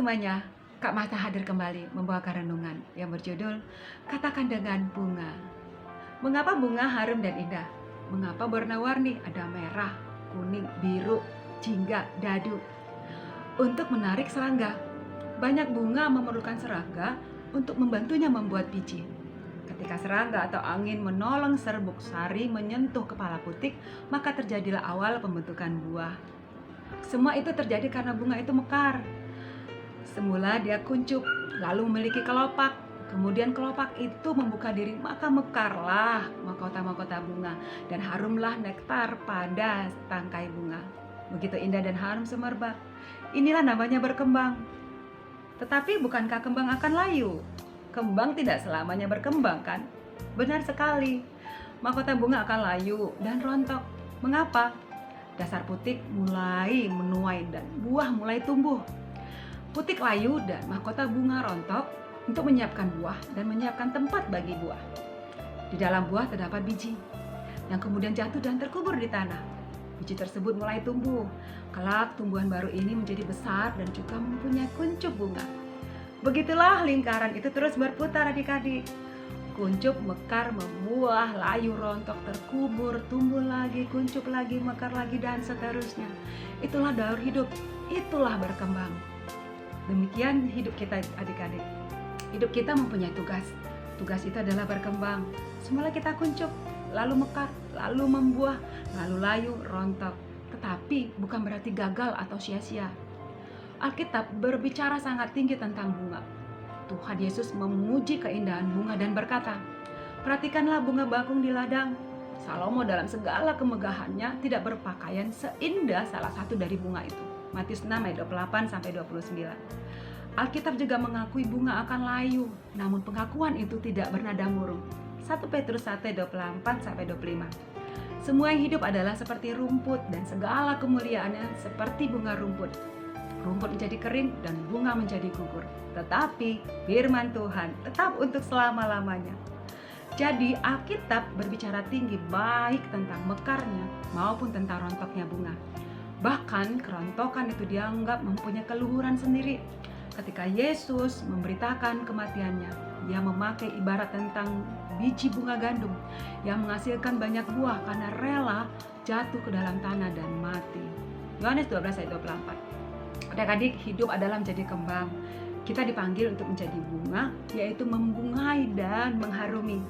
semuanya, Kak Marta hadir kembali membawakan renungan yang berjudul Katakan Dengan Bunga. Mengapa bunga harum dan indah? Mengapa warna-warni? Ada merah, kuning, biru, jingga, dadu. Untuk menarik serangga. Banyak bunga memerlukan serangga untuk membantunya membuat biji. Ketika serangga atau angin menolong serbuk sari menyentuh kepala putik, maka terjadilah awal pembentukan buah. Semua itu terjadi karena bunga itu mekar. Semula dia kuncup, lalu memiliki kelopak. Kemudian kelopak itu membuka diri, maka mekarlah mahkota-mahkota bunga dan harumlah nektar pada tangkai bunga. Begitu indah dan harum semerbak. Inilah namanya berkembang. Tetapi bukankah kembang akan layu? Kembang tidak selamanya berkembang, kan? Benar sekali. Mahkota bunga akan layu dan rontok. Mengapa? Dasar putik mulai menuai dan buah mulai tumbuh. Putik layu dan mahkota bunga rontok untuk menyiapkan buah dan menyiapkan tempat bagi buah. Di dalam buah terdapat biji yang kemudian jatuh dan terkubur di tanah. Biji tersebut mulai tumbuh. Kelak tumbuhan baru ini menjadi besar dan juga mempunyai kuncup bunga. Begitulah lingkaran itu terus berputar adik-adik. Kuncup, mekar, membuah, layu, rontok, terkubur, tumbuh lagi, kuncup lagi, mekar lagi, dan seterusnya. Itulah daur hidup, itulah berkembang. Demikian hidup kita adik-adik. Hidup kita mempunyai tugas. Tugas itu adalah berkembang. Semula kita kuncup, lalu mekar, lalu membuah, lalu layu, rontok. Tetapi bukan berarti gagal atau sia-sia. Alkitab berbicara sangat tinggi tentang bunga. Tuhan Yesus memuji keindahan bunga dan berkata, "Perhatikanlah bunga bakung di ladang. Salomo dalam segala kemegahannya tidak berpakaian seindah salah satu dari bunga itu." Matius 6 ayat 28-29. Alkitab juga mengakui bunga akan layu, namun pengakuan itu tidak bernada murung. 1 Petrus 1 ayat 24-25. Semua yang hidup adalah seperti rumput dan segala kemuliaannya seperti bunga rumput. Rumput menjadi kering dan bunga menjadi gugur. Tetapi firman Tuhan tetap untuk selama-lamanya. Jadi Alkitab berbicara tinggi baik tentang mekarnya maupun tentang rontoknya bunga. Bahkan kerontokan itu dianggap mempunyai keluhuran sendiri. Ketika Yesus memberitakan kematiannya, dia memakai ibarat tentang biji bunga gandum yang menghasilkan banyak buah karena rela jatuh ke dalam tanah dan mati. Yohanes 12 ayat 24. Adik-adik, hidup adalah menjadi kembang. Kita dipanggil untuk menjadi bunga, yaitu membungai dan mengharumi.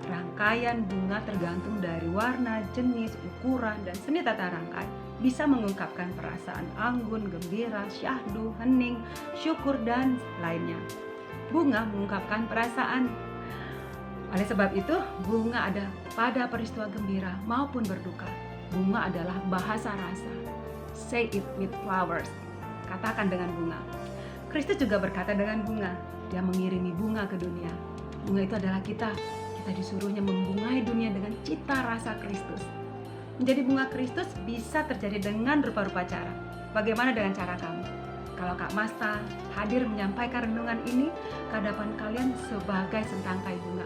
Rangkaian bunga tergantung dari warna, jenis, ukuran, dan seni tata rangkai. Bisa mengungkapkan perasaan anggun, gembira, syahdu, hening, syukur, dan lainnya. Bunga mengungkapkan perasaan. Oleh sebab itu, bunga ada pada peristiwa gembira maupun berduka. Bunga adalah bahasa rasa. Say it with flowers. Katakan dengan bunga. Kristus juga berkata dengan bunga. Dia mengirimi bunga ke dunia. Bunga itu adalah kita. Kita disuruhnya membungai dunia dengan cita rasa Kristus. Menjadi bunga Kristus bisa terjadi dengan rupa-rupa cara. Bagaimana dengan cara kamu? Kalau Kak Masta hadir menyampaikan renungan ini ke hadapan kalian sebagai setangkai bunga.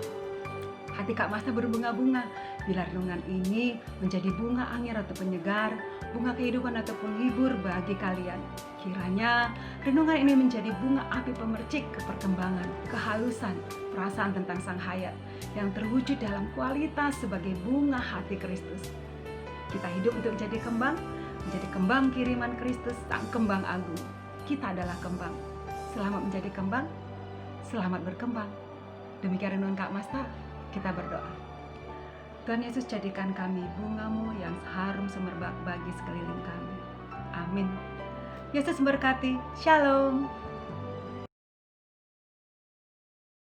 Hati Kak Masta berbunga-bunga bila renungan ini menjadi bunga angin atau penyegar, bunga kehidupan atau penghibur bagi kalian. Kiranya renungan ini menjadi bunga api pemercik keperkembangan, kehalusan, perasaan tentang Sang Hayat yang terwujud dalam kualitas sebagai bunga hati Kristus. Kita hidup untuk menjadi kembang kiriman Kristus, Sang Kembang Agung. Kita adalah kembang. Selamat menjadi kembang, selamat berkembang. Demikian renungan Kak Masta, kita berdoa. Tuhan Yesus, jadikan kami bungamu yang harum semerbak bagi sekeliling kami. Amin. Yesus berkati. Shalom.